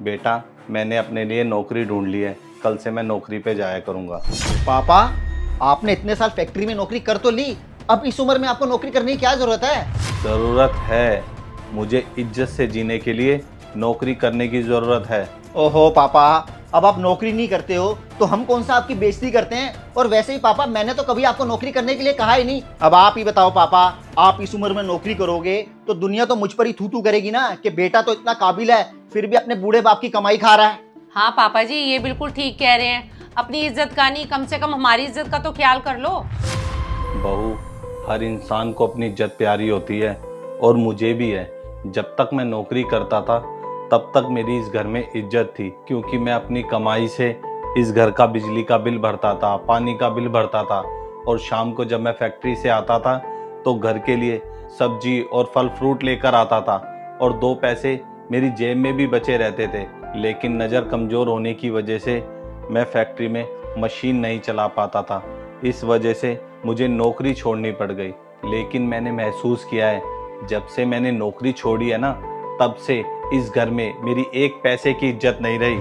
बेटा, मैंने अपने लिए नौकरी ढूंढ ली है। कल से मैं नौकरी पे जाया करूंगा। पापा, आपने इतने साल फैक्ट्री में नौकरी कर तो ली, अब इस उम्र में आपको नौकरी करने की क्या जरूरत है? ज़रूरत है। मुझे इज्जत से जीने के लिए नौकरी करने की ज़रूरत है। ओहो पापा, अब आप नौकरी नहीं करते हो तो हम कौन सा आपकी बेइज्जती करते हैं? और वैसे ही पापा, मैंने तो कभी आपको नौकरी करने के लिए कहा ही नहीं। अब आप ही बताओ पापा, आप इस उम्र में नौकरी करोगे तो दुनिया तो मुझ पर ही थू थू करेगी ना कि बेटा तो इतना काबिल है फिर भी अपने बूढ़े बाप की कमाई खा रहा है। हाँ पापा जी, ये बिल्कुल ठीक कह रहे हैं। अपनी इज्जत का नहीं, कम से कम हमारी इज्जत का तो ख्याल कर लो। बहू, हर इंसान को अपनी इज्जत प्यारी होती है और मुझे भी है। जब तक मैं नौकरी करता था तब तक मेरी इस घर में इज्जत थी, क्योंकि मैं अपनी कमाई से इस घर का बिजली का बिल भरता था, पानी का बिल भरता था। और शाम को जब मैं फैक्ट्री से आता था तो घर के लिए सब्जी और फल फ्रूट लेकर आता था और 2 पैसे मेरी जेब में भी बचे रहते थे। लेकिन नज़र कमज़ोर होने की वजह से मैं फैक्ट्री में मशीन नहीं चला पाता था। इस वजह से मुझे नौकरी छोड़नी पड़ गई। लेकिन मैंने महसूस किया है, जब से मैंने नौकरी छोड़ी है ना, तब से इस घर में मेरी 1 पैसे की इज्जत नहीं रही।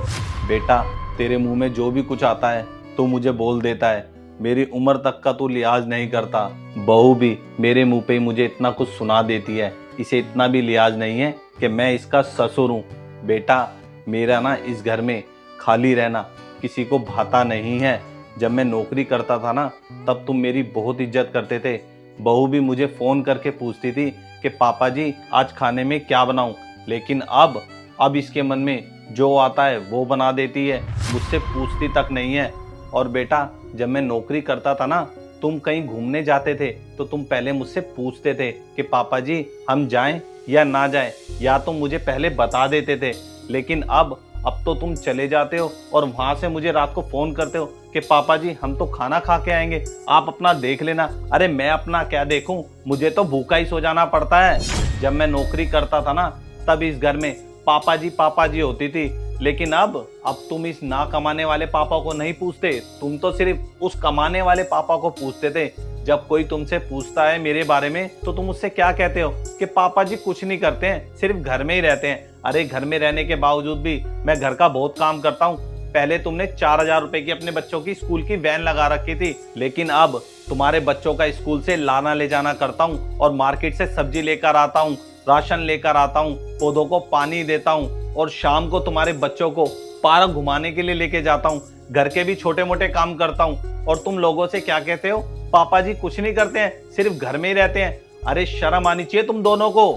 बेटा, तेरे मुंह में जो भी कुछ आता है तू मुझे बोल देता है। मेरी उम्र तक का तू लिहाज नहीं करता। बहू भी मेरे मुंह पे ही मुझे इतना कुछ सुना देती है। इसे इतना भी लिहाज नहीं है कि मैं इसका ससुर हूँ। बेटा, मेरा ना इस घर में खाली रहना किसी को भाता नहीं है। जब मैं नौकरी करता था ना, तब तुम मेरी बहुत इज्जत करते थे। बहू भी मुझे फ़ोन करके पूछती थी कि पापा जी आज खाने में क्या बनाऊं। लेकिन अब इसके मन में जो आता है वो बना देती है, मुझसे पूछती तक नहीं है। और बेटा, जब मैं नौकरी करता था ना, तुम कहीं घूमने जाते थे तो तुम पहले मुझसे पूछते थे कि पापा जी हम जाएं या ना जाएं, या तो मुझे पहले बता देते थे। लेकिन अब तो तुम चले जाते हो और वहां से मुझे रात को फोन करते हो कि पापा जी हम तो खाना खा के आएंगे, आप अपना देख लेना। अरे मैं अपना क्या देखूं, मुझे तो भूखा ही सो जाना पड़ता है। जब मैं नौकरी करता था ना, तब इस घर में पापा जी होती थी। लेकिन अब तुम इस ना कमाने वाले पापा को नहीं पूछते, तुम तो सिर्फ उस कमाने वाले पापा को पूछते थे। जब कोई तुमसे पूछता है मेरे बारे में तो तुम उससे क्या कहते हो कि पापा जी कुछ नहीं करते हैं, सिर्फ घर में ही रहते हैं। अरे घर में रहने के बावजूद भी मैं घर का बहुत काम करता हूँ। पहले तुमने 4,000 रुपए की अपने बच्चों की स्कूल की वैन लगा रखी थी, लेकिन अब तुम्हारे बच्चों का स्कूल से लाना ले जाना करता हूँ और मार्केट से सब्जी लेकर आता हूँ, राशन लेकर आता हूँ, पौधों को पानी देता हूँ और शाम को तुम्हारे बच्चों को पार्क घुमाने के लिए लेके जाता हूँ। घर के भी छोटे मोटे काम करता हूँ और तुम लोगों से क्या कहते हो, पापा जी कुछ नहीं करते हैं, सिर्फ घर में ही रहते हैं। अरे शर्म आनी चाहिए तुम दोनों को।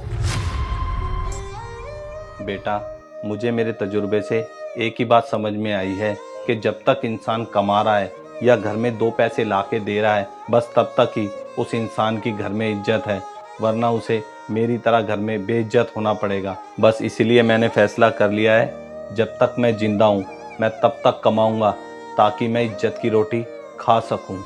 बेटा, मुझे मेरे तजुर्बे से एक ही बात समझ में आई है कि जब तक इंसान कमा रहा है या घर में 2 पैसे ला के दे रहा है, बस तब तक ही उस इंसान की घर में इज्जत है, वरना उसे मेरी तरह घर में बेइज्जत होना पड़ेगा। बस इसलिए मैंने फैसला कर लिया है, जब तक मैं जिंदा हूँ मैं तब तक कमाऊँगा ताकि मैं इज्जत की रोटी खा सकूँ।